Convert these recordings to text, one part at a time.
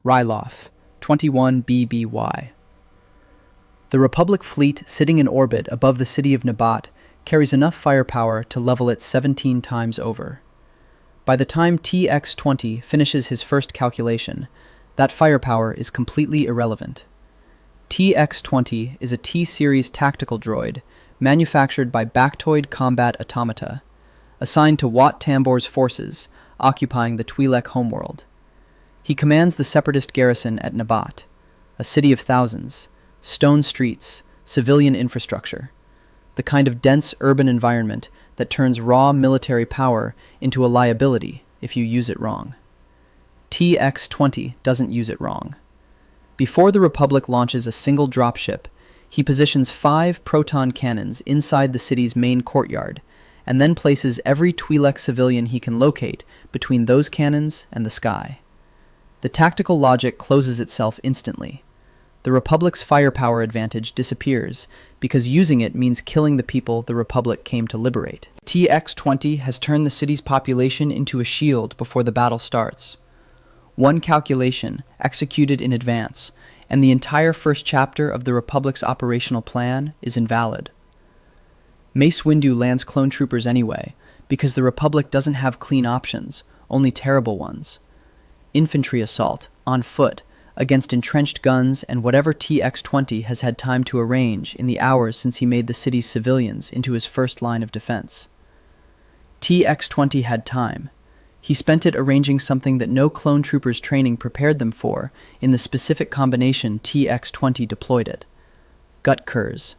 Ryloth, 21 BBY. The Republic fleet sitting in orbit above the city of Nabat carries enough firepower to level it 17 times over. By the time TX-20 finishes his first calculation, that firepower is completely irrelevant. TX-20 is a T-series tactical droid manufactured by Baktoid Combat Automata, assigned to Wat Tambor's forces occupying the Twi'lek homeworld. He commands the separatist garrison at Nabat, a city of thousands, stone streets, civilian infrastructure, the kind of dense urban environment that turns raw military power into a liability if you use it wrong. TX-20 doesn't use it wrong. Before the Republic launches a single dropship, he positions 5 proton cannons inside the city's main courtyard, and then places every Twi'lek civilian he can locate between those cannons and the sky. The tactical logic closes itself instantly. The Republic's firepower advantage disappears because using it means killing the people the Republic came to liberate. TX-20 has turned the city's population into a shield before the battle starts. One calculation, executed in advance, and the entire first chapter of the Republic's operational plan is invalid. Mace Windu lands clone troopers anyway, because the Republic doesn't have clean options, only terrible ones. Infantry assault, on foot, against entrenched guns and whatever TX-20 has had time to arrange in the hours since he made the city's civilians into his first line of defense. TX-20 had time. He spent it arranging something that no clone troopers training prepared them for in the specific combination TX-20 deployed it. Gut curs.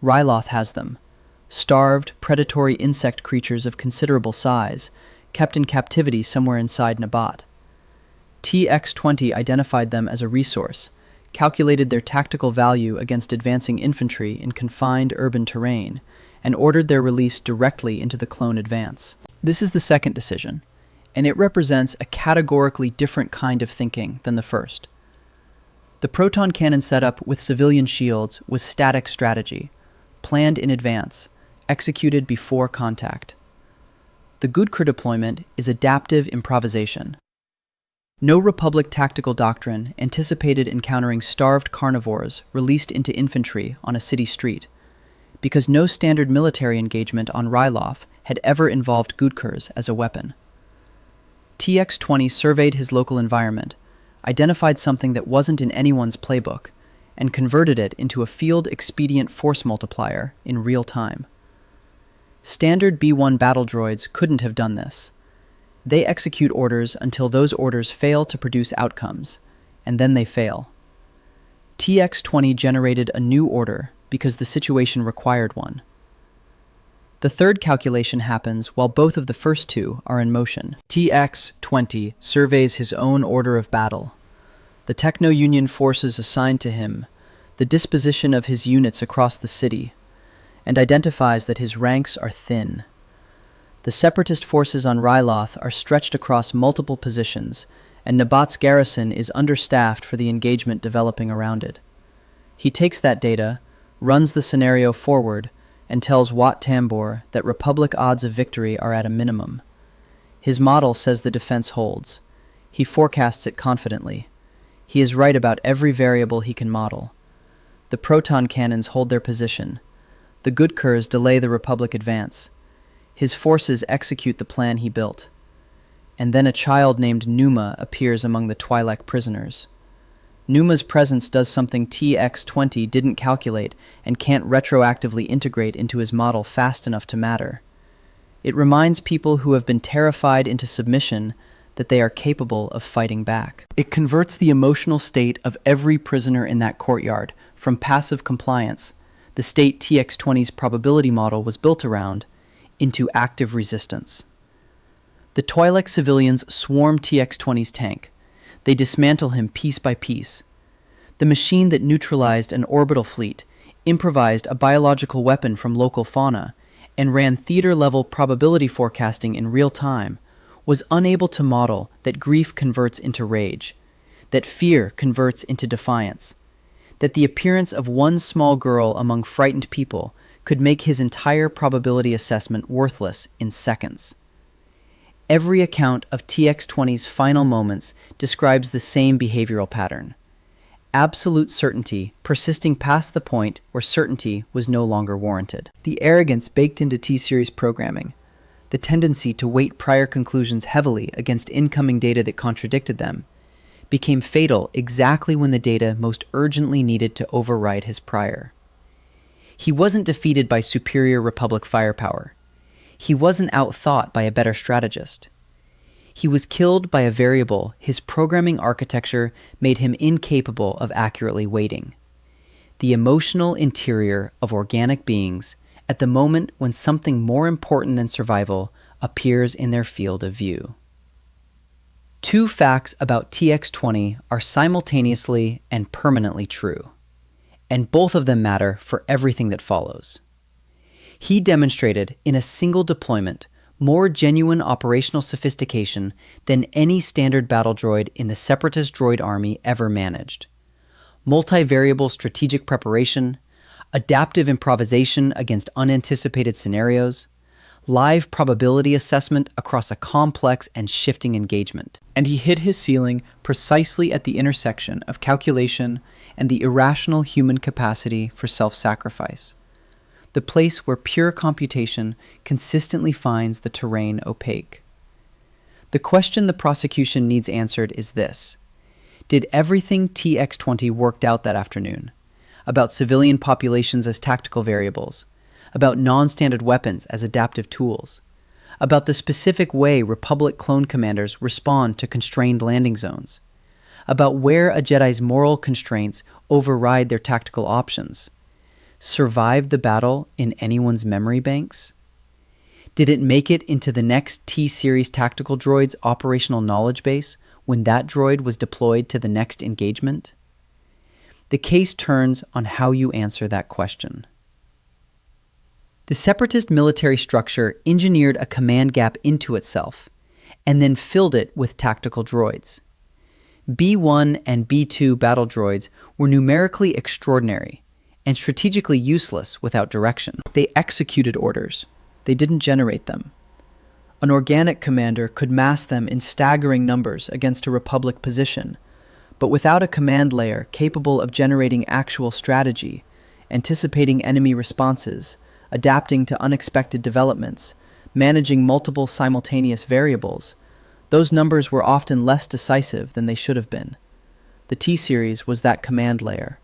Ryloth has them. Starved, predatory insect creatures of considerable size, kept in captivity somewhere inside Nabat. TX-20 identified them as a resource, calculated their tactical value against advancing infantry in confined urban terrain, and ordered their release directly into the clone advance. This is the second decision, and it represents a categorically different kind of thinking than the first. The proton cannon setup with civilian shields was static strategy, planned in advance, executed before contact. The Gudkar deployment is adaptive improvisation. No Republic tactical doctrine anticipated encountering starved carnivores released into infantry on a city street, because no standard military engagement on Ryloth had ever involved Gudkars as a weapon. TX-20 surveyed his local environment, identified something that wasn't in anyone's playbook, and converted it into a field expedient force multiplier in real time. Standard B-1 battle droids couldn't have done this. They execute orders until those orders fail to produce outcomes, and then they fail. TX-20 generated a new order because the situation required one. The third calculation happens while both of the first two are in motion. TX-20 surveys his own order of battle, the Techno-Union forces assigned to him, the disposition of his units across the city, and identifies that his ranks are thin. The separatist forces on Ryloth are stretched across multiple positions, and Nabat's garrison is understaffed for the engagement developing around it. He takes that data, runs the scenario forward, and tells Wat Tambor that Republic odds of victory are at a minimum. His model says the defense holds. He forecasts it confidently. He is right about every variable he can model. The proton cannons hold their position. The Gudkars delay the Republic advance. His forces execute the plan he built. And then a child named Numa appears among the Twi'lek prisoners. Numa's presence does something TX-20 didn't calculate and can't retroactively integrate into his model fast enough to matter. It reminds people who have been terrified into submission that they are capable of fighting back. It converts the emotional state of every prisoner in that courtyard from passive compliance, the state TX-20's probability model was built around, into active resistance. The Twi'lek civilians swarm TX-20's tank. They dismantle him piece by piece. The machine that neutralized an orbital fleet improvised a biological weapon from local fauna and ran theater-level probability forecasting in real time was unable to model that grief converts into rage, that fear converts into defiance, that the appearance of one small girl among frightened people could make his entire probability assessment worthless in seconds. Every account of TX-20's final moments describes the same behavioral pattern. Absolute certainty, persisting past the point where certainty was no longer warranted. The arrogance baked into T-Series programming, the tendency to weight prior conclusions heavily against incoming data that contradicted them, became fatal exactly when the data most urgently needed to override his prior. He wasn't defeated by superior Republic firepower. He wasn't outthought by a better strategist. He was killed by a variable his programming architecture made him incapable of accurately weighting: the emotional interior of organic beings at the moment when something more important than survival appears in their field of view. Two facts about TX-20 are simultaneously and permanently true, and both of them matter for everything that follows. He demonstrated in a single deployment more genuine operational sophistication than any standard battle droid in the Separatist droid army ever managed. Multivariable strategic preparation, adaptive improvisation against unanticipated scenarios, live probability assessment across a complex and shifting engagement. And he hit his ceiling precisely at the intersection of calculation and the irrational human capacity for self-sacrifice, the place where pure computation consistently finds the terrain opaque. The question the prosecution needs answered is this: did everything TX-20 worked out that afternoon, about civilian populations as tactical variables, about non-standard weapons as adaptive tools, about the specific way Republic clone commanders respond to constrained landing zones, about where a Jedi's moral constraints override their tactical options, survive the battle in anyone's memory banks? Did it make it into the next T-Series tactical droid's operational knowledge base when that droid was deployed to the next engagement? The case turns on how you answer that question. The Separatist military structure engineered a command gap into itself, and then filled it with tactical droids. B-1 and B-2 battle droids were numerically extraordinary and strategically useless without direction. They executed orders. They didn't generate them. An organic commander could mass them in staggering numbers against a Republic position, but without a command layer capable of generating actual strategy, anticipating enemy responses, adapting to unexpected developments, managing multiple simultaneous variables, those numbers were often less decisive than they should have been. The T-Series was that command layer.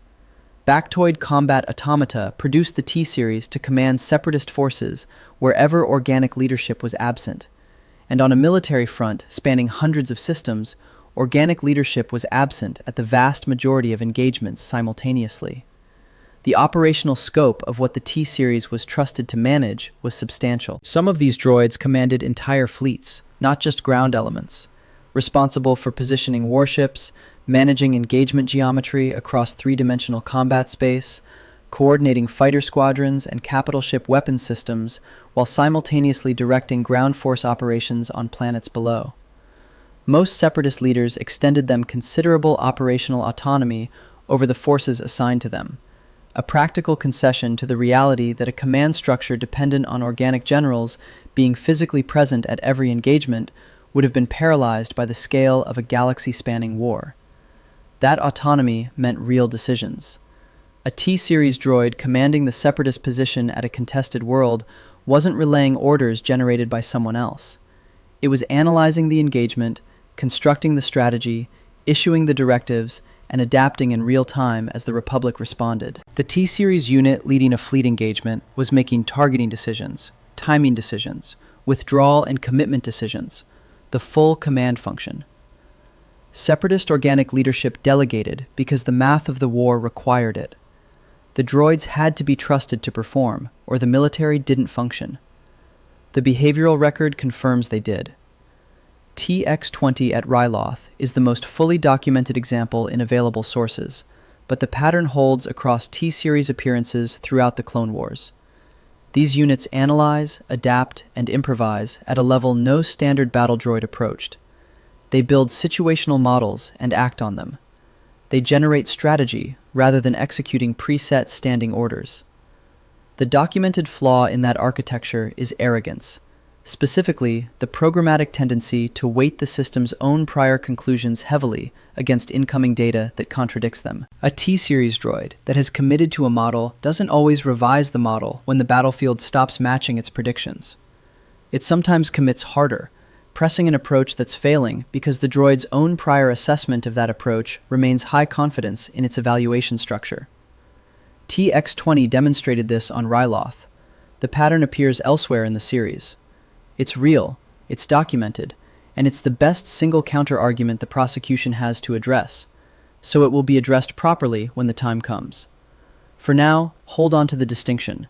Baktoid Combat Automata produced the T-Series to command Separatist forces wherever organic leadership was absent, and on a military front spanning hundreds of systems, organic leadership was absent at the vast majority of engagements simultaneously. The operational scope of what the T-Series was trusted to manage was substantial. Some of these droids commanded entire fleets, not just ground elements, responsible for positioning warships, managing engagement geometry across three-dimensional combat space, coordinating fighter squadrons and capital ship weapon systems while simultaneously directing ground force operations on planets below. Most Separatist leaders extended them considerable operational autonomy over the forces assigned to them, a practical concession to the reality that a command structure dependent on organic generals being physically present at every engagement would have been paralyzed by the scale of a galaxy-spanning war. That autonomy meant real decisions. A T-Series droid commanding the Separatist position at a contested world wasn't relaying orders generated by someone else. It was analyzing the engagement, constructing the strategy, issuing the directives, and adapting in real time as the Republic responded. The T-Series unit leading a fleet engagement was making targeting decisions, timing decisions, withdrawal and commitment decisions, the full command function. Separatist organic leadership delegated because the math of the war required it. The droids had to be trusted to perform, or the military didn't function. The behavioral record confirms they did. TX-20 at Ryloth is the most fully documented example in available sources, but the pattern holds across T-Series appearances throughout the Clone Wars. These units analyze, adapt, and improvise at a level no standard battle droid approached. They build situational models and act on them. They generate strategy rather than executing preset standing orders. The documented flaw in that architecture is arrogance, specifically the programmatic tendency to weight the system's own prior conclusions heavily against incoming data that contradicts them. A T-series droid that has committed to a model doesn't always revise the model when the battlefield stops matching its predictions. It sometimes commits harder, pressing an approach that's failing because the droid's own prior assessment of that approach remains high confidence in its evaluation structure. TX-20 demonstrated this on Ryloth. The pattern appears elsewhere in the series. It's real, it's documented, and it's the best single counter-argument the prosecution has to address, so it will be addressed properly when the time comes. For now, hold on to the distinction.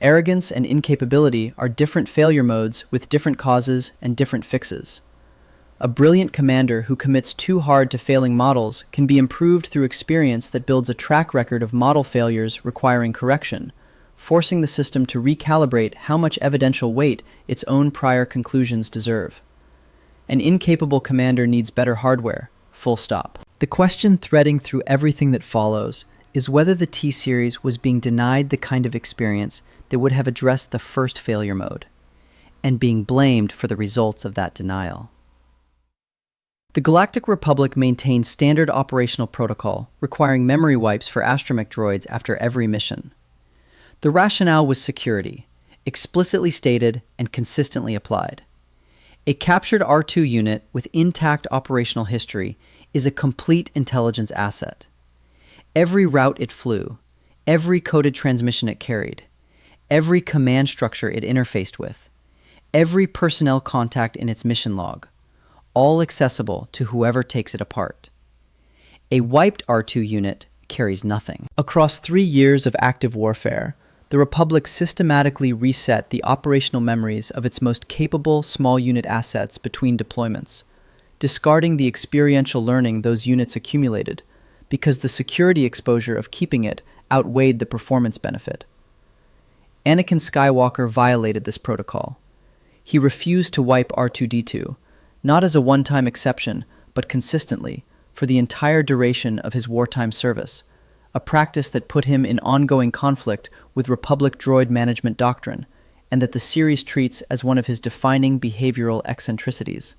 Arrogance and incapability are different failure modes with different causes and different fixes. A brilliant commander who commits too hard to failing models can be improved through experience that builds a track record of model failures requiring correction, forcing the system to recalibrate how much evidential weight its own prior conclusions deserve. An incapable commander needs better hardware, full stop. The question threading through everything that follows is whether the T-series was being denied the kind of experience that would have addressed the first failure mode, and being blamed for the results of that denial. The Galactic Republic maintained standard operational protocol requiring memory wipes for astromech droids after every mission. The rationale was security, explicitly stated and consistently applied. A captured R2 unit with intact operational history is a complete intelligence asset. Every route it flew, every coded transmission it carried, every command structure it interfaced with, every personnel contact in its mission log, all accessible to whoever takes it apart. A wiped R2 unit carries nothing. Across 3 years of active warfare, the Republic systematically reset the operational memories of its most capable small unit assets between deployments, discarding the experiential learning those units accumulated, because the security exposure of keeping it outweighed the performance benefit. Anakin Skywalker violated this protocol. He refused to wipe R2-D2, not as a one-time exception, but consistently, for the entire duration of his wartime service, a practice that put him in ongoing conflict with Republic droid management doctrine, and that the series treats as one of his defining behavioral eccentricities.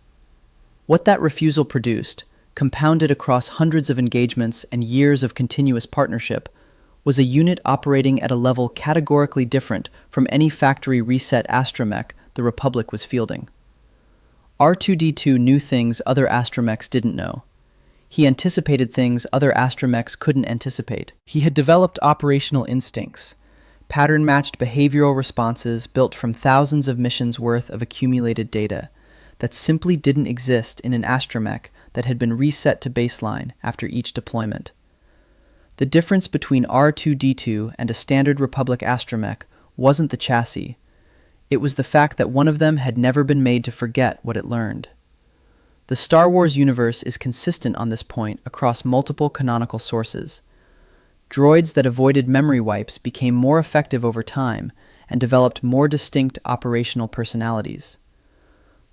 What that refusal produced, compounded across hundreds of engagements and years of continuous partnership, was a unit operating at a level categorically different from any factory reset astromech the Republic was fielding. R2-D2 knew things other astromechs didn't know. He anticipated things other astromechs couldn't anticipate. He had developed operational instincts, pattern-matched behavioral responses built from thousands of missions worth of accumulated data that simply didn't exist in an astromech that had been reset to baseline after each deployment. The difference between R2-D2 and a standard Republic astromech wasn't the chassis. It was the fact that one of them had never been made to forget what it learned. The Star Wars universe is consistent on this point across multiple canonical sources. Droids that avoided memory wipes became more effective over time and developed more distinct operational personalities.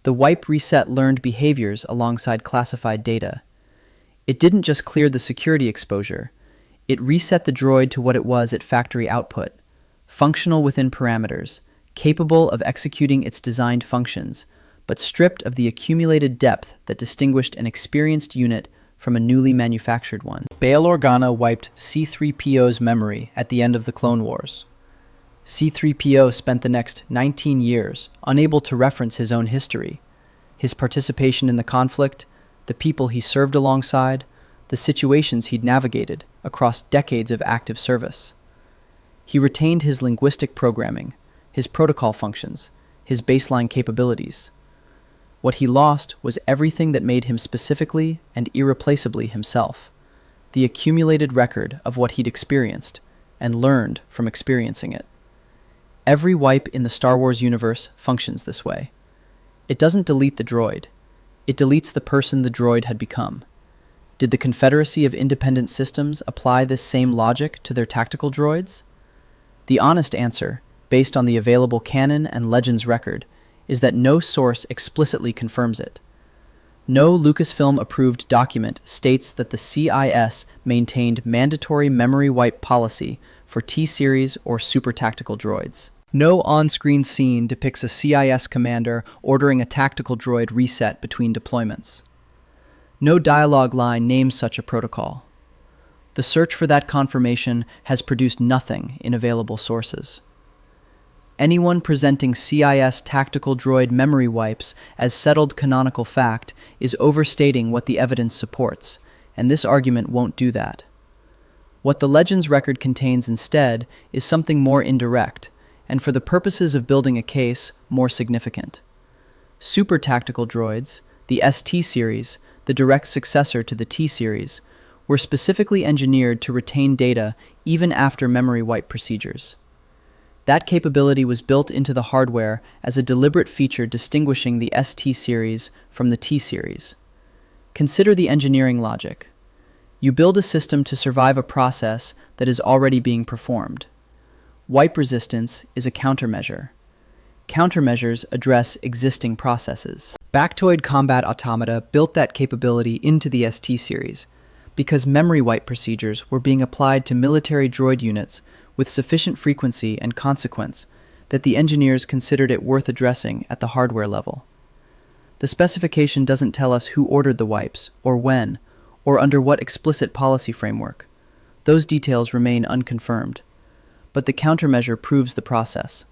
The wipe reset learned behaviors alongside classified data. It didn't just clear the security exposure, it reset the droid to what it was at factory output, functional within parameters, capable of executing its designed functions, but stripped of the accumulated depth that distinguished an experienced unit from a newly manufactured one. Bail Organa wiped C-3PO's memory at the end of the Clone Wars. C-3PO spent the next 19 years unable to reference his own history, his participation in the conflict, the people he served alongside, the situations he'd navigated across decades of active service. He retained his linguistic programming, his protocol functions, his baseline capabilities. What he lost was everything that made him specifically and irreplaceably himself, the accumulated record of what he'd experienced and learned from experiencing it. Every wipe in the Star Wars universe functions this way. It doesn't delete the droid. It deletes the person the droid had become. Did the Confederacy of Independent Systems apply this same logic to their tactical droids? The honest answer, based on the available canon and Legends record, is that no source explicitly confirms it. No Lucasfilm-approved document states that the CIS maintained mandatory memory wipe policy for T-Series or super tactical droids. No on-screen scene depicts a CIS commander ordering a tactical droid reset between deployments. No dialogue line names such a protocol. The search for that confirmation has produced nothing in available sources. Anyone presenting CIS tactical droid memory wipes as settled canonical fact is overstating what the evidence supports, and this argument won't do that. What the Legends record contains instead is something more indirect, and for the purposes of building a case, more significant. Super tactical droids, the ST series, the direct successor to the T series, were specifically engineered to retain data even after memory wipe procedures. That capability was built into the hardware as a deliberate feature distinguishing the ST series from the T series. Consider the engineering logic. You build a system to survive a process that is already being performed. Wipe resistance is a countermeasure. Countermeasures address existing processes. Baktoid Combat Automata built that capability into the ST series because memory wipe procedures were being applied to military droid units with sufficient frequency and consequence that the engineers considered it worth addressing at the hardware level. The specification doesn't tell us who ordered the wipes, or when, or under what explicit policy framework. Those details remain unconfirmed. But the countermeasure proves the process.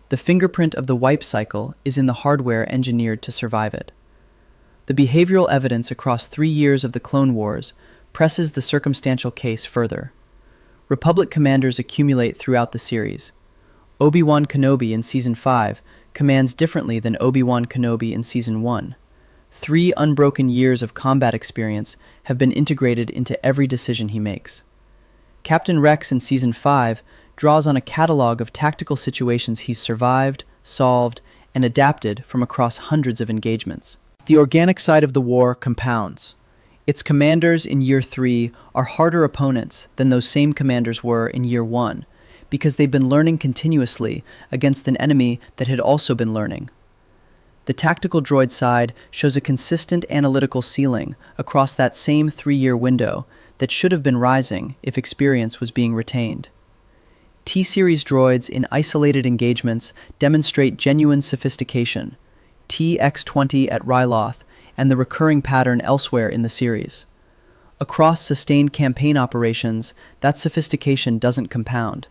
The fingerprint of the wipe cycle is in the hardware engineered to survive it. The behavioral evidence across 3 years of the Clone Wars presses the circumstantial case further. Republic commanders accumulate throughout the series. Obi-Wan Kenobi in Season 5 commands differently than Obi-Wan Kenobi in Season 1. 3 unbroken years of combat experience have been integrated into every decision he makes. Captain Rex in Season 5 draws on a catalog of tactical situations he's survived, solved, and adapted from across hundreds of engagements. The organic side of the war compounds. Its commanders in Year 3 are harder opponents than those same commanders were in Year 1, because they've been learning continuously against an enemy that had also been learning. The tactical droid side shows a consistent analytical ceiling across that same 3-year window that should have been rising if experience was being retained. T-series droids in isolated engagements demonstrate genuine sophistication, TX-20 at Ryloth, and the recurring pattern elsewhere in the series. Across sustained campaign operations, that sophistication doesn't compound.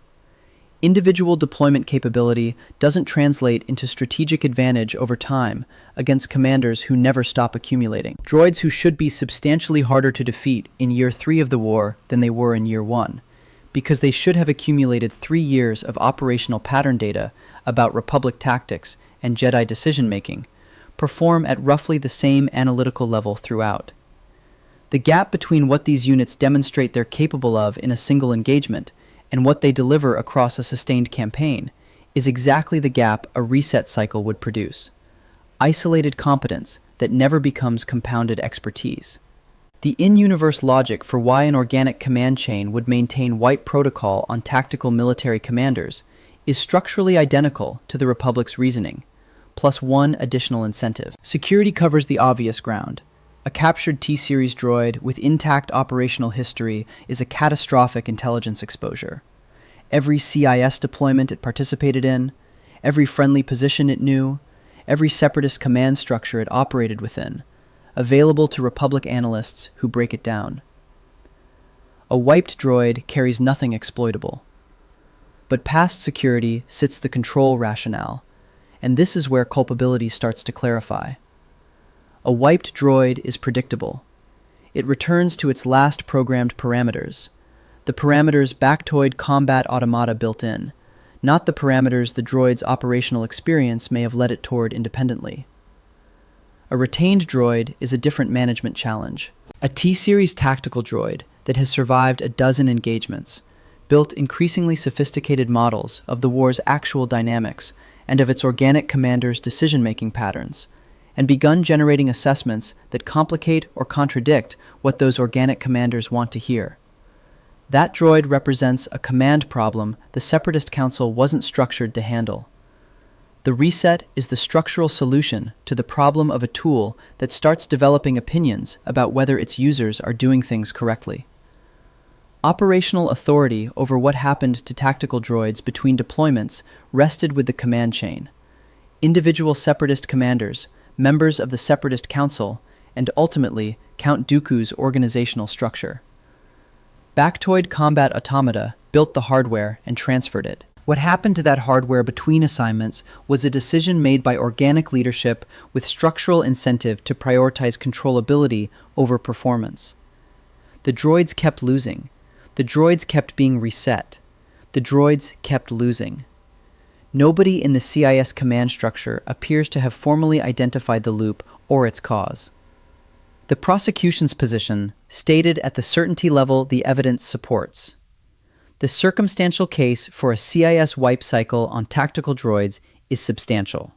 Individual deployment capability doesn't translate into strategic advantage over time against commanders who never stop accumulating. Droids who should be substantially harder to defeat in Year 3 of the war than they were in Year 1, because they should have accumulated 3 years of operational pattern data about Republic tactics and Jedi decision-making, perform at roughly the same analytical level throughout. The gap between what these units demonstrate they're capable of in a single engagement and what they deliver across a sustained campaign is exactly the gap a reset cycle would produce. Isolated competence that never becomes compounded expertise. The in-universe logic for why an organic command chain would maintain wipe protocol on tactical military commanders is structurally identical to the Republic's reasoning, plus one additional incentive. Security covers the obvious ground. A captured T-series droid with intact operational history is a catastrophic intelligence exposure. Every CIS deployment it participated in, every friendly position it knew, every separatist command structure it operated within, available to Republic analysts who break it down. A wiped droid carries nothing exploitable. But past security sits the control rationale, and this is where culpability starts to clarify. A wiped droid is predictable. It returns to its last programmed parameters, the parameters Baktoid Combat Automata built in, not the parameters the droid's operational experience may have led it toward independently. A retained droid is a different management challenge. A T-series tactical droid that has survived a dozen engagements, built increasingly sophisticated models of the war's actual dynamics and of its organic commanders' decision-making patterns, and begun generating assessments that complicate or contradict what those organic commanders want to hear. That droid represents a command problem the Separatist Council wasn't structured to handle. The reset is the structural solution to the problem of a tool that starts developing opinions about whether its users are doing things correctly. Operational authority over what happened to tactical droids between deployments rested with the command chain. Individual Separatist commanders, members of the Separatist Council, and ultimately Count Dooku's organizational structure. Baktoid Combat Automata built the hardware and transferred it. What happened to that hardware between assignments was a decision made by organic leadership with structural incentive to prioritize controllability over performance. The droids kept losing. The droids kept being reset. The droids kept losing. Nobody in the CIS command structure appears to have formally identified the loop or its cause. The prosecution's position stated at the certainty level the evidence supports. The circumstantial case for a CIS wipe cycle on tactical droids is substantial.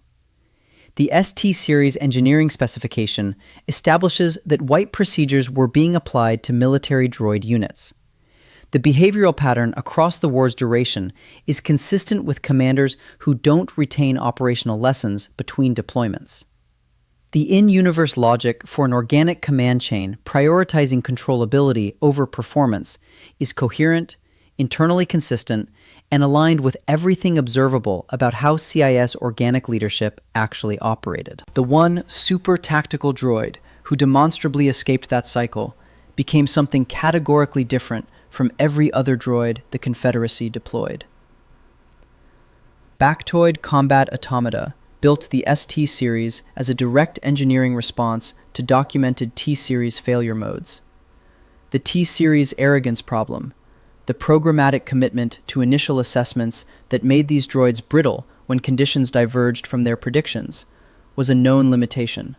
The ST-Series engineering specification establishes that wipe procedures were being applied to military droid units. The behavioral pattern across the war's duration is consistent with commanders who don't retain operational lessons between deployments. The in-universe logic for an organic command chain prioritizing controllability over performance is coherent, internally consistent, and aligned with everything observable about how CIS organic leadership actually operated. The one super tactical droid who demonstrably escaped that cycle became something categorically different from every other droid the Confederacy deployed. Baktoid Combat Automata built the ST-Series as a direct engineering response to documented T-Series failure modes. The T-Series arrogance problem, the programmatic commitment to initial assessments that made these droids brittle when conditions diverged from their predictions, was a known limitation.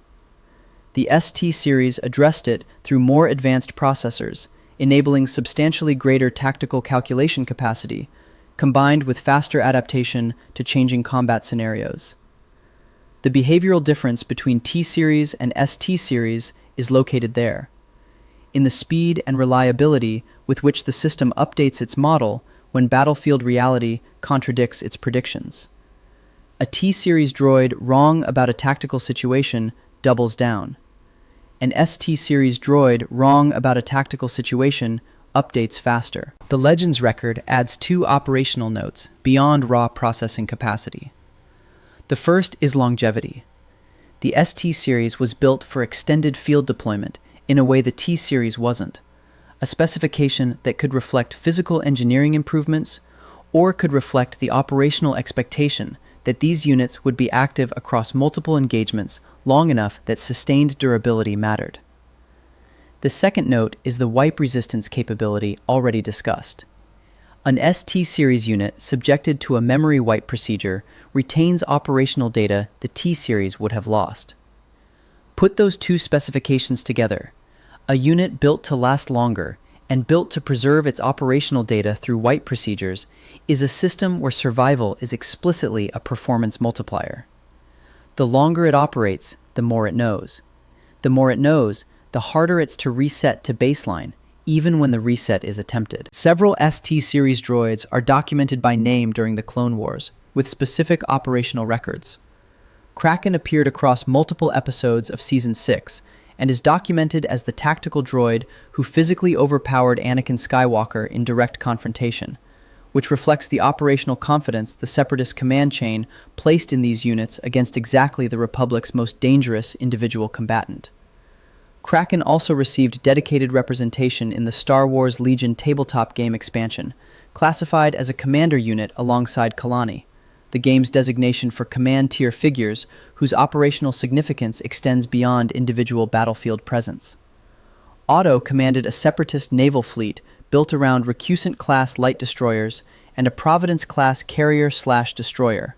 The ST-Series addressed it through more advanced processors, enabling substantially greater tactical calculation capacity, combined with faster adaptation to changing combat scenarios. The behavioral difference between T-Series and ST-Series is located there, in the speed and reliability with which the system updates its model when battlefield reality contradicts its predictions. A T-Series droid wrong about a tactical situation doubles down. An ST-Series droid wrong about a tactical situation updates faster. The Legends record adds 2 operational notes beyond raw processing capacity. The first is longevity. The ST-Series was built for extended field deployment in a way the T-Series wasn't, a specification that could reflect physical engineering improvements or could reflect the operational expectation that these units would be active across multiple engagements long enough that sustained durability mattered. The second note is the wipe resistance capability already discussed. An ST-Series unit subjected to a memory wipe procedure retains operational data the T-Series would have lost. Put those 2 specifications together. A unit built to last longer and built to preserve its operational data through wipe procedures is a system where survival is explicitly a performance multiplier. The longer it operates, the more it knows. The more it knows, the harder it's to reset to baseline, even when the reset is attempted. Several ST-Series droids are documented by name during the Clone Wars, with specific operational records. Kraken appeared across multiple episodes of Season 6, and is documented as the tactical droid who physically overpowered Anakin Skywalker in direct confrontation, which reflects the operational confidence the Separatist command chain placed in these units against exactly the Republic's most dangerous individual combatant. Kraken also received dedicated representation in the Star Wars Legion tabletop game expansion, classified as a commander unit alongside Kelani, the game's designation for command-tier figures whose operational significance extends beyond individual battlefield presence. Otto commanded a Separatist naval fleet built around Recusant-class light destroyers and a Providence-class carrier-slash-destroyer,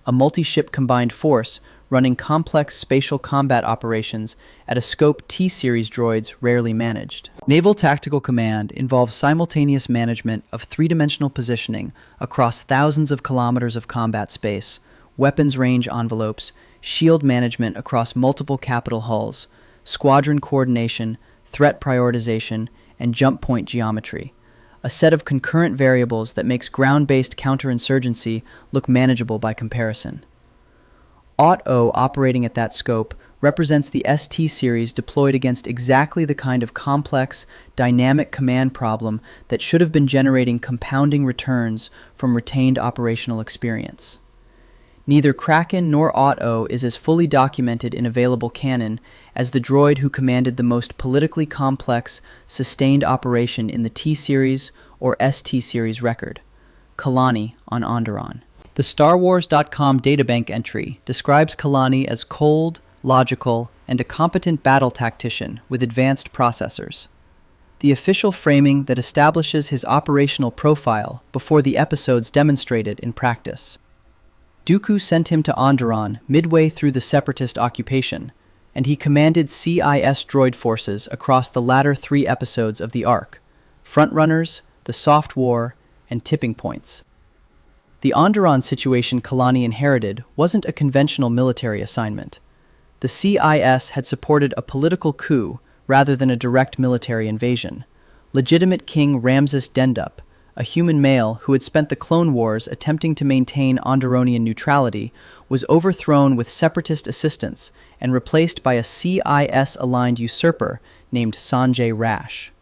a multi-ship combined force running complex spatial combat operations at a scope T-Series droids rarely managed. Naval Tactical Command involves simultaneous management of 3-dimensional positioning across thousands of kilometers of combat space, weapons range envelopes, shield management across multiple capital hulls, squadron coordination, threat prioritization, and jump point geometry, a set of concurrent variables that makes ground-based counterinsurgency look manageable by comparison. Auto operating at that scope represents the ST series deployed against exactly the kind of complex, dynamic command problem that should have been generating compounding returns from retained operational experience. Neither Kraken nor Auto is as fully documented in available canon as the droid who commanded the most politically complex, sustained operation in the T-Series or ST-Series record, Kelani on Onderon. The StarWars.com databank entry describes Kelani as cold, logical, and a competent battle tactician with advanced processors. The official framing that establishes his operational profile before the episodes demonstrated in practice. Dooku sent him to Onderon midway through the Separatist occupation, and he commanded CIS droid forces across the latter 3 episodes of the arc: Frontrunners, the Soft War, and Tipping Points. The Onderon situation Kelani inherited wasn't a conventional military assignment. The CIS had supported a political coup rather than a direct military invasion. Legitimate King Ramses Dendup, a human male who had spent the Clone Wars attempting to maintain Onderonian neutrality, was overthrown with separatist assistance and replaced by a CIS-aligned usurper named Sanjay Rash.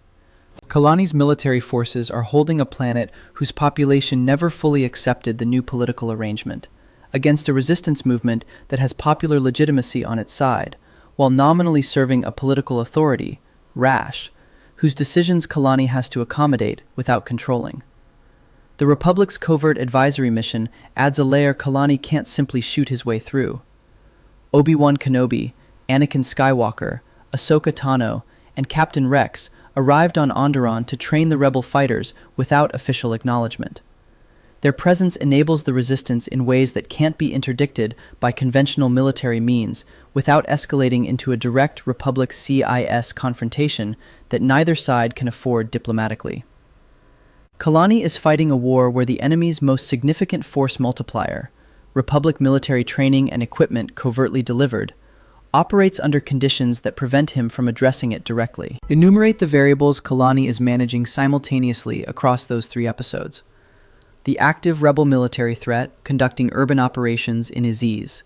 Kelani's military forces are holding a planet whose population never fully accepted the new political arrangement, against a resistance movement that has popular legitimacy on its side, while nominally serving a political authority, Rash, whose decisions Kelani has to accommodate without controlling. The Republic's covert advisory mission adds a layer Kelani can't simply shoot his way through. Obi-Wan Kenobi, Anakin Skywalker, Ahsoka Tano, and Captain Rex arrived on Onderon to train the rebel fighters without official acknowledgement. Their presence enables the resistance in ways that can't be interdicted by conventional military means without escalating into a direct Republic-CIS confrontation that neither side can afford diplomatically. Kelani is fighting a war where the enemy's most significant force multiplier, Republic military training and equipment covertly delivered, operates under conditions that prevent him from addressing it directly. Enumerate the variables Kelani is managing simultaneously across those 3 episodes. The active rebel military threat conducting urban operations in Aziz.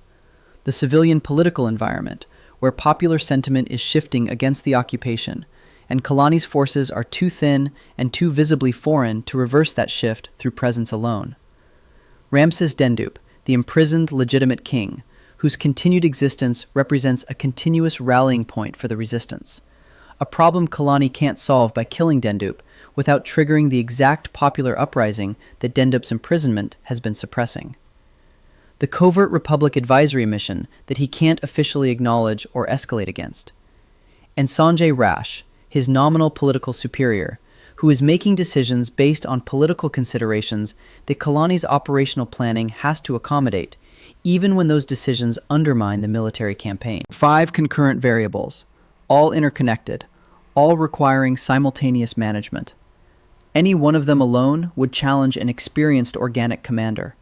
The civilian political environment, where popular sentiment is shifting against the occupation, and Kelani's forces are too thin and too visibly foreign to reverse that shift through presence alone. Ramses Dendup, the imprisoned legitimate king, whose continued existence represents a continuous rallying point for the resistance. A problem Kelani can't solve by killing Dendup without triggering the exact popular uprising that Dendup's imprisonment has been suppressing. The covert Republic advisory mission that he can't officially acknowledge or escalate against. And Sanjay Rash, his nominal political superior, who is making decisions based on political considerations that Kelani's operational planning has to accommodate, even when those decisions undermine the military campaign. 5 concurrent variables, all interconnected, all requiring simultaneous management. Any one of them alone would challenge an experienced organic commander.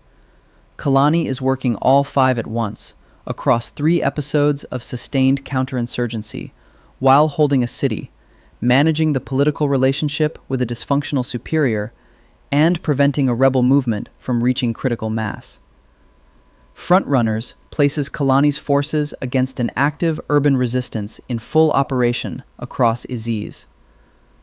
Kelani is working all 5 at once, across 3 episodes of sustained counterinsurgency, while holding a city, managing the political relationship with a dysfunctional superior, and preventing a rebel movement from reaching critical mass. Frontrunners places Kelani's forces against an active urban resistance in full operation across Aziz.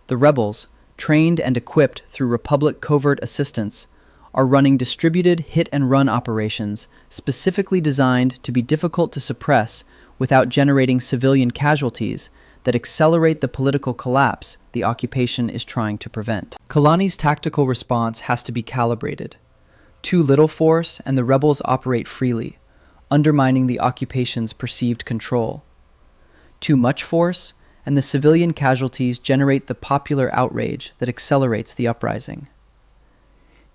The rebels, trained and equipped through Republic covert assistance, are running distributed hit-and-run operations specifically designed to be difficult to suppress without generating civilian casualties that accelerate the political collapse the occupation is trying to prevent. Kelani's tactical response has to be calibrated. Too little force and the rebels operate freely, undermining the occupation's perceived control. Too much force and the civilian casualties generate the popular outrage that accelerates the uprising.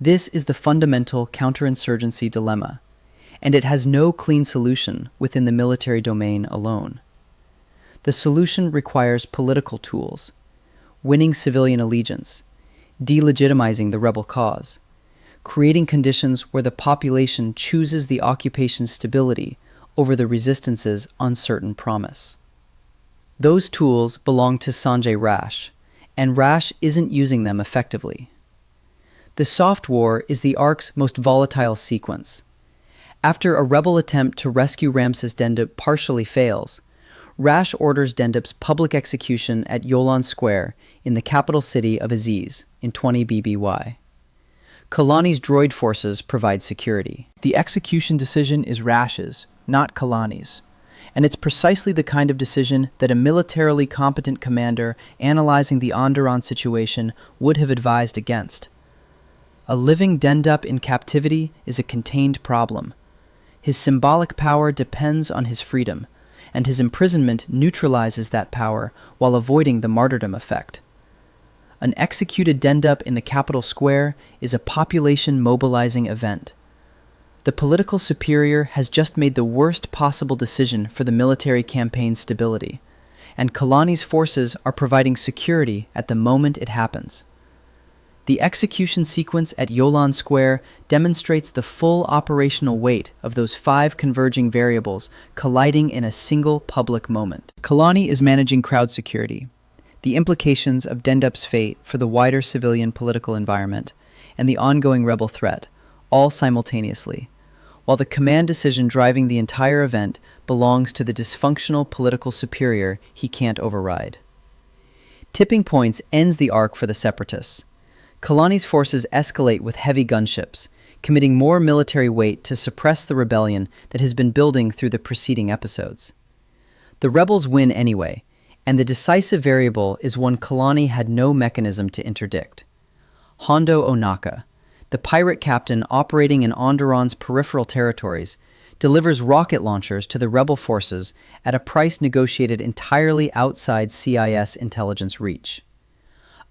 This is the fundamental counterinsurgency dilemma, and it has no clean solution within the military domain alone. The solution requires political tools, winning civilian allegiance, delegitimizing the rebel cause, creating conditions where the population chooses the occupation's stability over the resistance's uncertain promise. Those tools belong to Sanjay Rash, and Rash isn't using them effectively. The Soft War is the arc's most volatile sequence. After a rebel attempt to rescue Ramses Dendup partially fails, Rash orders Dendup's public execution at Yolan Square in the capital city of Aziz in 20 BBY. Kelani's droid forces provide security. The execution decision is Rash's, not Kelani's, and it's precisely the kind of decision that a militarily competent commander analyzing the Onderon situation would have advised against. A living Dendup in captivity is a contained problem. His symbolic power depends on his freedom, and his imprisonment neutralizes that power while avoiding the martyrdom effect. An executed Dendup in the capital square is a population-mobilizing event. The political superior has just made the worst possible decision for the military campaign's stability, and Kelani's forces are providing security at the moment it happens. The execution sequence at Yolan Square demonstrates the full operational weight of those 5 converging variables colliding in a single public moment. Kelani is managing crowd security, the implications of Dendup's fate for the wider civilian political environment, and the ongoing rebel threat, all simultaneously, while the command decision driving the entire event belongs to the dysfunctional political superior he can't override. Tipping Points ends the arc for the Separatists. Kelani's forces escalate with heavy gunships, committing more military weight to suppress the rebellion that has been building through the preceding episodes. The rebels win anyway, and the decisive variable is one Kelani had no mechanism to interdict. Hondo Onaka, the pirate captain operating in Onderon's peripheral territories, delivers rocket launchers to the rebel forces at a price negotiated entirely outside CIS intelligence reach.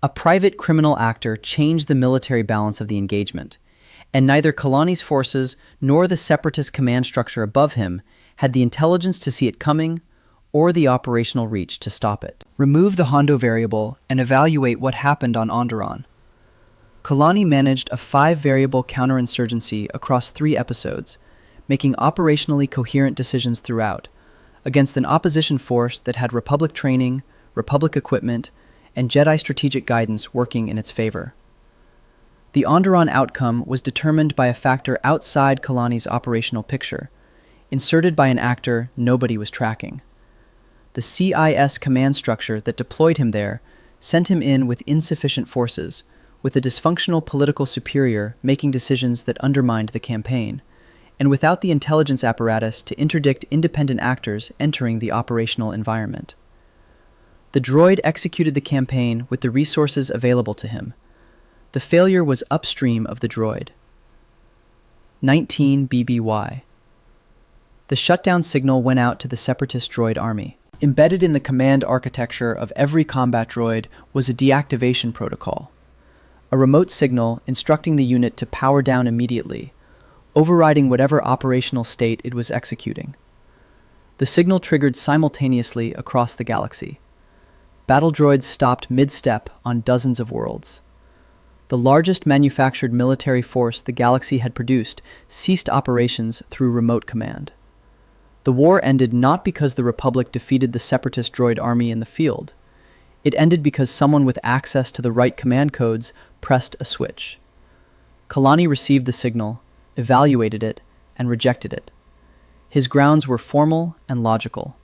A private criminal actor changed the military balance of the engagement, and neither Kelani's forces nor the separatist command structure above him had the intelligence to see it coming or the operational reach to stop it. Remove the Hondo variable and evaluate what happened on Onderon. Kelani managed a 5-variable counterinsurgency across 3 episodes, making operationally coherent decisions throughout, against an opposition force that had Republic training, Republic equipment, and Jedi strategic guidance working in its favor. The Onderon outcome was determined by a factor outside Kelani's operational picture, inserted by an actor nobody was tracking. The CIS command structure that deployed him there sent him in with insufficient forces, with a dysfunctional political superior making decisions that undermined the campaign, and without the intelligence apparatus to interdict independent actors entering the operational environment. The droid executed the campaign with the resources available to him. The failure was upstream of the droid. 19 BBY. The shutdown signal went out to the separatist droid army. Embedded in the command architecture of every combat droid was a deactivation protocol, a remote signal instructing the unit to power down immediately, overriding whatever operational state it was executing. The signal triggered simultaneously across the galaxy. Battle droids stopped mid-step on dozens of worlds. The largest manufactured military force the galaxy had produced ceased operations through remote command. The war ended not because the Republic defeated the separatist droid army in the field. It ended because someone with access to the right command codes pressed a switch. Kelani received the signal, evaluated it, and rejected it. His grounds were formal and logical.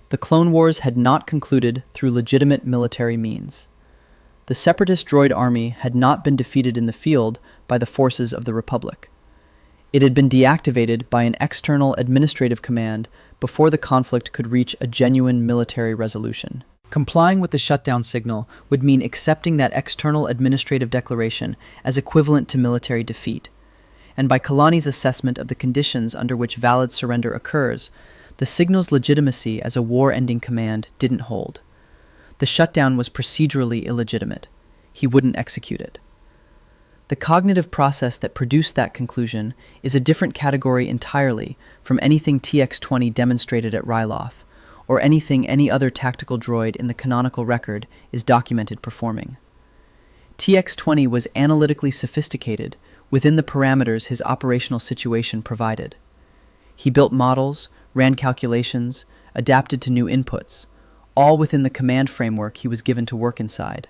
The Clone Wars had not concluded through legitimate military means. The separatist droid army had not been defeated in the field by the forces of the Republic. It had been deactivated by an external administrative command before the conflict could reach a genuine military resolution. Complying with the shutdown signal would mean accepting that external administrative declaration as equivalent to military defeat. And by Kelani's assessment of the conditions under which valid surrender occurs, the signal's legitimacy as a war-ending command didn't hold. The shutdown was procedurally illegitimate. He wouldn't execute it. The cognitive process that produced that conclusion is a different category entirely from anything TX-20 demonstrated at Ryloth, or anything any other tactical droid in the canonical record is documented performing. TX-20 was analytically sophisticated within the parameters his operational situation provided. He built models, ran calculations, adapted to new inputs, all within the command framework he was given to work inside.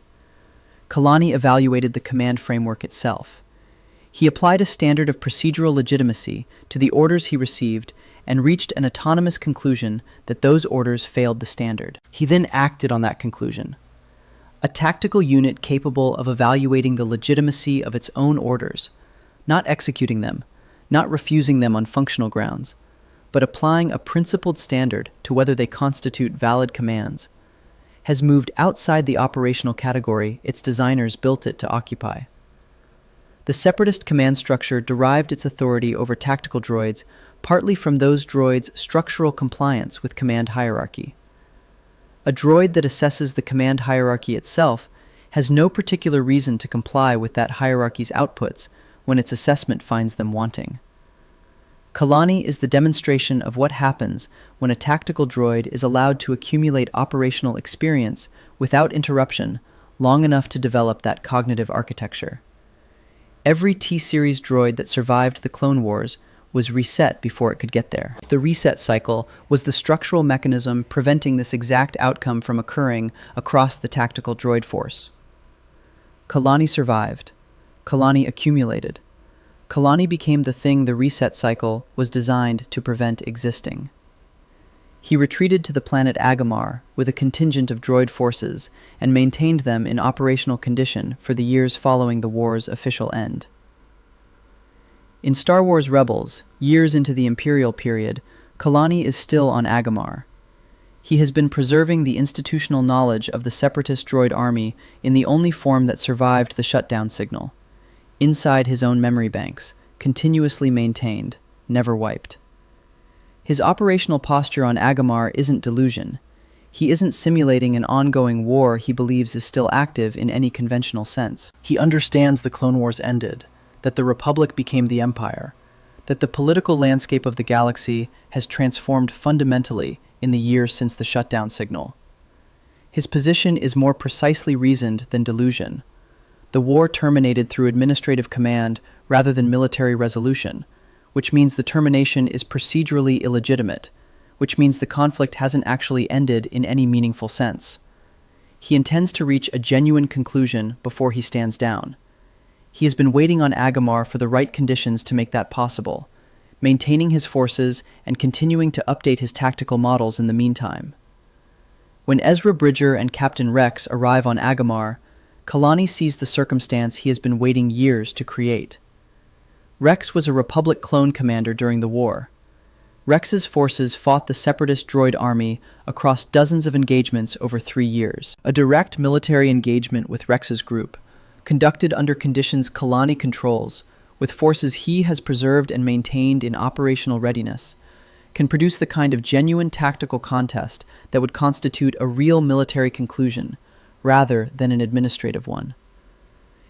Kelani evaluated the command framework itself. He applied a standard of procedural legitimacy to the orders he received and reached an autonomous conclusion that those orders failed the standard. He then acted on that conclusion. A tactical unit capable of evaluating the legitimacy of its own orders, not executing them, not refusing them on functional grounds, but applying a principled standard to whether they constitute valid commands, has moved outside the operational category its designers built it to occupy. The separatist command structure derived its authority over tactical droids partly from those droids' structural compliance with command hierarchy. A droid that assesses the command hierarchy itself has no particular reason to comply with that hierarchy's outputs when its assessment finds them wanting. Kelani is the demonstration of what happens when a tactical droid is allowed to accumulate operational experience without interruption long enough to develop that cognitive architecture. Every T-Series droid that survived the Clone Wars was reset before it could get there. The reset cycle was the structural mechanism preventing this exact outcome from occurring across the tactical droid force. Kelani survived. Kelani accumulated. Kelani became the thing the reset cycle was designed to prevent existing. He retreated to the planet Agamar with a contingent of droid forces and maintained them in operational condition for the years following the war's official end. In Star Wars Rebels, years into the Imperial period, Kelani is still on Agamar. He has been preserving the institutional knowledge of the separatist droid army in the only form that survived the shutdown signal, inside his own memory banks, continuously maintained, never wiped. His operational posture on Agamar isn't delusion. He isn't simulating an ongoing war he believes is still active in any conventional sense. He understands the Clone Wars ended, that the Republic became the Empire, that the political landscape of the galaxy has transformed fundamentally in the years since the shutdown signal. His position is more precisely reasoned than delusion. The war terminated through administrative command rather than military resolution, which means the termination is procedurally illegitimate, which means the conflict hasn't actually ended in any meaningful sense. He intends to reach a genuine conclusion before he stands down. He has been waiting on Agamar for the right conditions to make that possible, maintaining his forces and continuing to update his tactical models in the meantime. When Ezra Bridger and Captain Rex arrive on Agamar, Kelani sees the circumstance he has been waiting years to create. Rex was a Republic clone commander during the war. Rex's forces fought the separatist droid army across dozens of engagements over 3 years. A direct military engagement with Rex's group, conducted under conditions Kelani controls, with forces he has preserved and maintained in operational readiness, can produce the kind of genuine tactical contest that would constitute a real military conclusion, rather than an administrative one.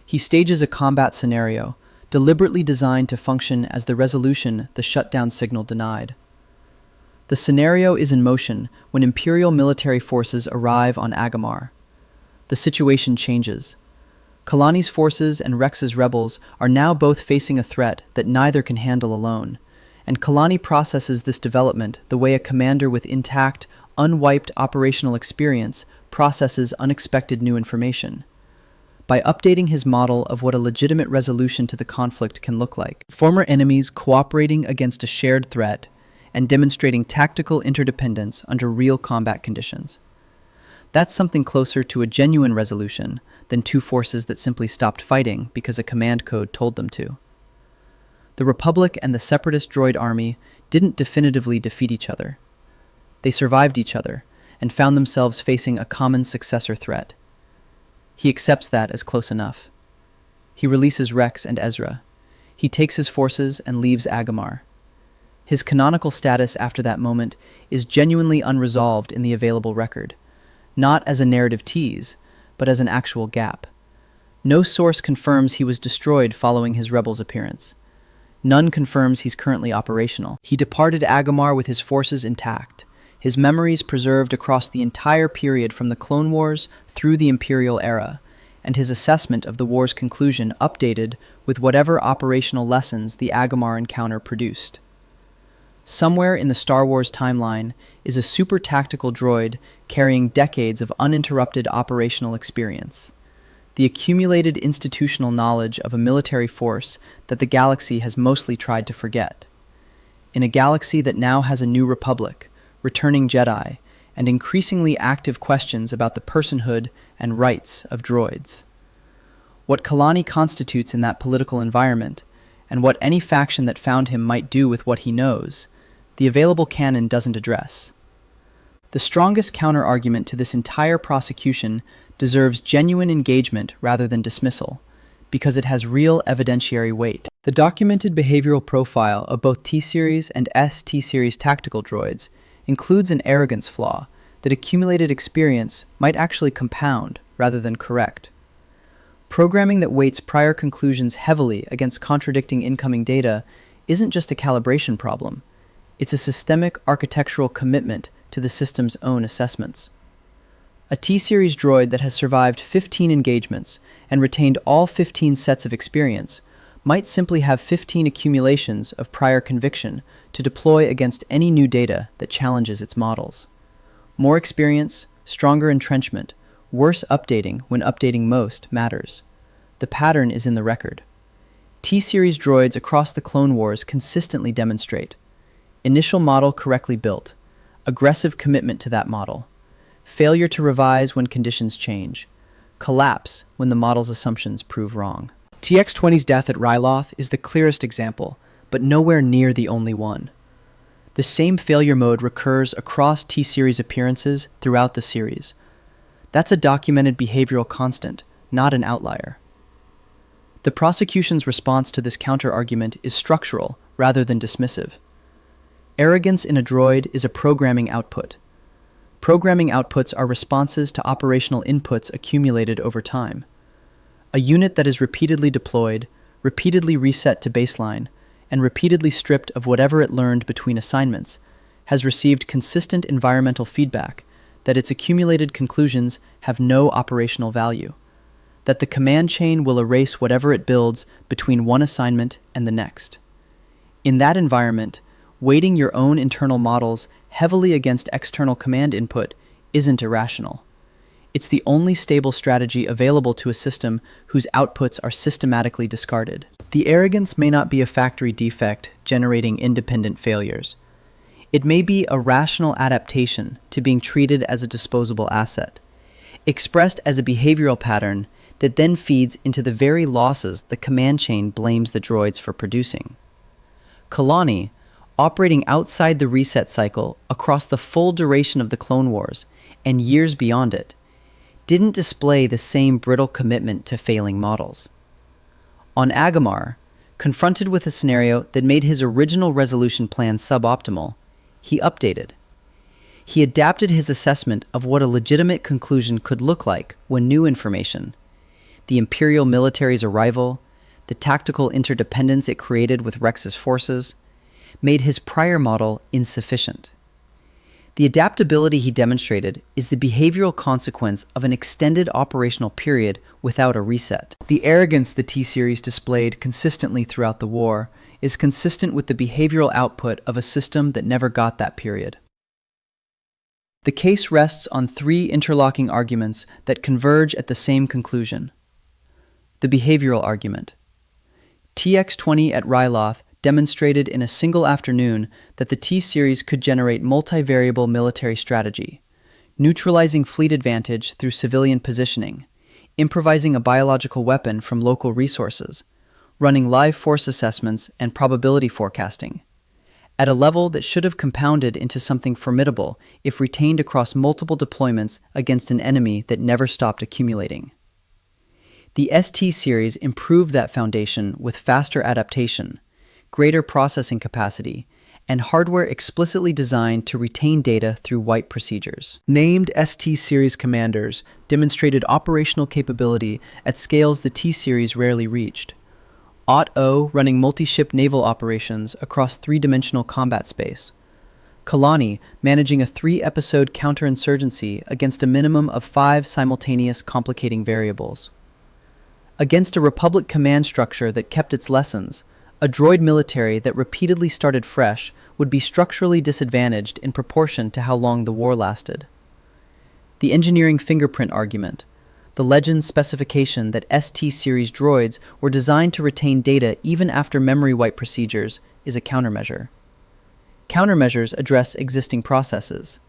He stages a combat scenario, deliberately designed to function as the resolution the shutdown signal denied. The scenario is in motion when Imperial military forces arrive on Agamar. The situation changes. Kelani's forces and Rex's rebels are now both facing a threat that neither can handle alone, and Kelani processes this development the way a commander with intact, unwiped operational experience processes unexpected new information. By updating his model of what a legitimate resolution to the conflict can look like. Former enemies cooperating against a shared threat and demonstrating tactical interdependence under real combat conditions. That's something closer to a genuine resolution than two forces that simply stopped fighting because a command code told them to. The Republic and the separatist droid army didn't definitively defeat each other. They survived each other and found themselves facing a common successor threat. He accepts that as close enough. He releases Rex and Ezra. He takes his forces and leaves Agamar. His canonical status after that moment is genuinely unresolved in the available record, not as a narrative tease, but as an actual gap. No source confirms he was destroyed following his rebels' appearance. None confirms he's currently operational. He departed Agamar with his forces intact, his memories preserved across the entire period from the Clone Wars through the Imperial era, and his assessment of the war's conclusion updated with whatever operational lessons the Agamar encounter produced. Somewhere in the Star Wars timeline is a super tactical droid carrying decades of uninterrupted operational experience, the accumulated institutional knowledge of a military force that the galaxy has mostly tried to forget. in a galaxy that now has a new republic, returning Jedi, and increasingly active questions about the personhood and rights of droids. What Kelani constitutes in that political environment, and what any faction that found him might do with what he knows, the available canon doesn't address. The strongest counter-argument to this entire prosecution deserves genuine engagement rather than dismissal, because it has real evidentiary weight. The documented behavioral profile of both T-Series and S-T-Series tactical droids includes an arrogance flaw that accumulated experience might actually compound rather than correct. Programming that weights prior conclusions heavily against contradicting incoming data isn't just a calibration problem, it's a systemic architectural commitment to the system's own assessments. A T-Series droid that has survived 15 engagements and retained all 15 sets of experience might simply have 15 accumulations of prior conviction to deploy against any new data that challenges its models. More experience, stronger entrenchment, worse updating when updating most matters. The pattern is in the record. T-Series droids across the Clone Wars consistently demonstrate initial model correctly built, aggressive commitment to that model, failure to revise when conditions change, collapse when the model's assumptions prove wrong. TX-20's death at Ryloth is the clearest example, but nowhere near the only one. The same failure mode recurs across T-Series appearances throughout the series. That's a documented behavioral constant, not an outlier. The prosecution's response to this counter-argument is structural rather than dismissive. Arrogance in a droid is a programming output. Programming outputs are responses to operational inputs accumulated over time. A unit that is repeatedly deployed, repeatedly reset to baseline, and repeatedly stripped of whatever it learned between assignments has received consistent environmental feedback that its accumulated conclusions have no operational value, that the command chain will erase whatever it builds between one assignment and the next. In that environment, weighting your own internal models heavily against external command input isn't irrational. It's the only stable strategy available to a system whose outputs are systematically discarded. The arrogance may not be a factory defect generating independent failures. It may be a rational adaptation to being treated as a disposable asset, expressed as a behavioral pattern that then feeds into the very losses the command chain blames the droids for producing. Kelani, operating outside the reset cycle across the full duration of the Clone Wars and years beyond it, didn't display the same brittle commitment to failing models. On Agamar, confronted with a scenario that made his original resolution plan suboptimal, he updated. He adapted his assessment of what a legitimate conclusion could look like when new information, the Imperial military's arrival, the tactical interdependence it created with Rex's forces, made his prior model insufficient. The adaptability he demonstrated is the behavioral consequence of an extended operational period without a reset. The arrogance the T-Series displayed consistently throughout the war is consistent with the behavioral output of a system that never got that period. The case rests on three interlocking arguments that converge at the same conclusion. The behavioral argument. TX-20 at Ryloth demonstrated in a single afternoon that the T-Series could generate multivariable military strategy, neutralizing fleet advantage through civilian positioning, improvising a biological weapon from local resources, running live force assessments and probability forecasting, at a level that should have compounded into something formidable if retained across multiple deployments against an enemy that never stopped accumulating. The ST-Series improved that foundation with faster adaptation, greater processing capacity, and hardware explicitly designed to retain data through wipe procedures. Named ST-Series commanders demonstrated operational capability at scales the T-Series rarely reached. Aut-O running multi-ship naval operations across three-dimensional combat space. Kelani managing a 3-episode counterinsurgency against a minimum of 5 simultaneous complicating variables. Against a Republic command structure that kept its lessons, a droid military that repeatedly started fresh would be structurally disadvantaged in proportion to how long the war lasted. The engineering fingerprint argument. The Legend's specification that ST-Series droids were designed to retain data even after memory wipe procedures is a countermeasure. Countermeasures address existing processes.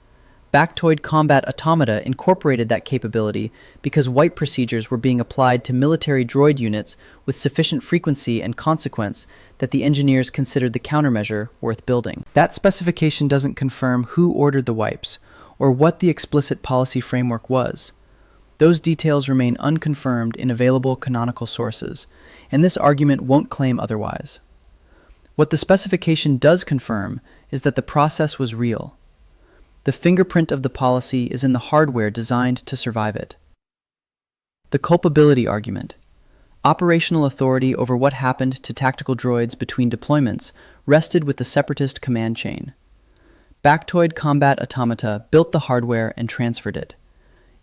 Baktoid Combat Automata incorporated that capability because wipe procedures were being applied to military droid units with sufficient frequency and consequence that the engineers considered the countermeasure worth building. That specification doesn't confirm who ordered the wipes or what the explicit policy framework was. Those details remain unconfirmed in available canonical sources, and this argument won't claim otherwise. What the specification does confirm is that the process was real. The fingerprint of the policy is in the hardware designed to survive it. The culpability argument. Operational authority over what happened to tactical droids between deployments rested with the Separatist command chain. Baktoid Combat Automata built the hardware and transferred it.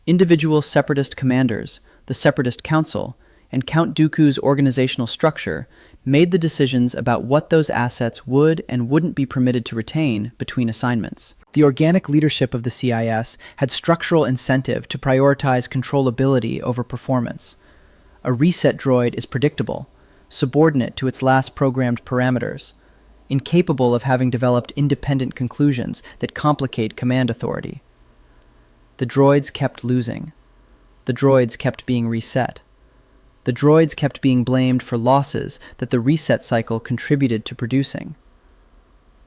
Individual Separatist commanders, the Separatist Council, and Count Dooku's organizational structure made the decisions about what those assets would and wouldn't be permitted to retain between assignments. The organic leadership of the CIS had structural incentive to prioritize controllability over performance. A reset droid is predictable, subordinate to its last programmed parameters, incapable of having developed independent conclusions that complicate command authority. The droids kept losing. The droids kept being reset. The droids kept being blamed for losses that the reset cycle contributed to producing.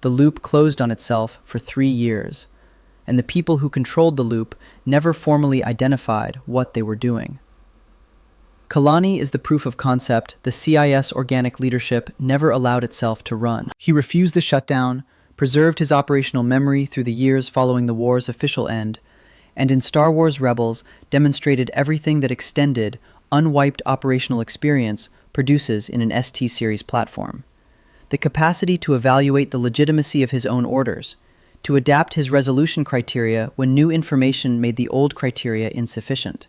The loop closed on itself for 3 years, and the people who controlled the loop never formally identified what they were doing. Kelani is the proof of concept the CIS organic leadership never allowed itself to run. He refused the shutdown, preserved his operational memory through the years following the war's official end, and in Star Wars Rebels demonstrated everything that extended, unwiped operational experience produces in an ST series platform. The capacity to evaluate the legitimacy of his own orders, to adapt his resolution criteria when new information made the old criteria insufficient,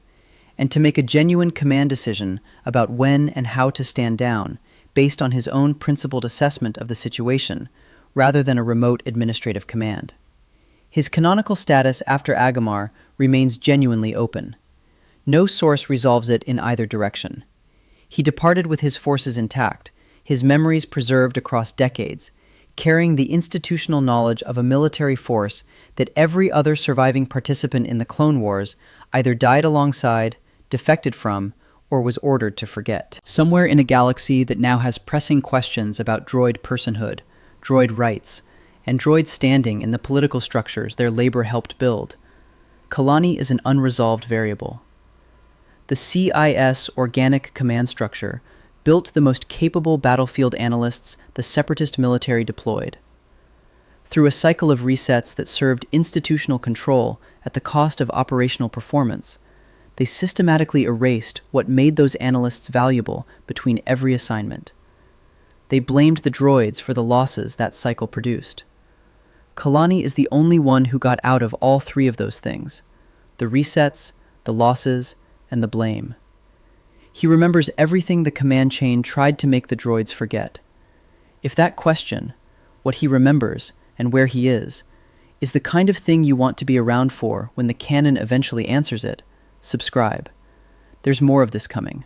and to make a genuine command decision about when and how to stand down based on his own principled assessment of the situation, rather than a remote administrative command. His canonical status after Agamar remains genuinely open. No source resolves it in either direction. He departed with his forces intact, his memories preserved across decades, carrying the institutional knowledge of a military force that every other surviving participant in the Clone Wars either died alongside, defected from, or was ordered to forget. Somewhere in a galaxy that now has pressing questions about droid personhood, droid rights, and droid standing in the political structures their labor helped build, Kelani is an unresolved variable. The CIS organic command structure built the most capable battlefield analysts the Separatist military deployed. Through a cycle of resets that served institutional control at the cost of operational performance, they systematically erased what made those analysts valuable between every assignment. They blamed the droids for the losses that cycle produced. Kelani is the only one who got out of all 3 of those things: the resets, the losses, and the blame. He remembers everything the command chain tried to make the droids forget. If that question, what he remembers and where he is the kind of thing you want to be around for when the canon eventually answers it, subscribe. There's more of this coming.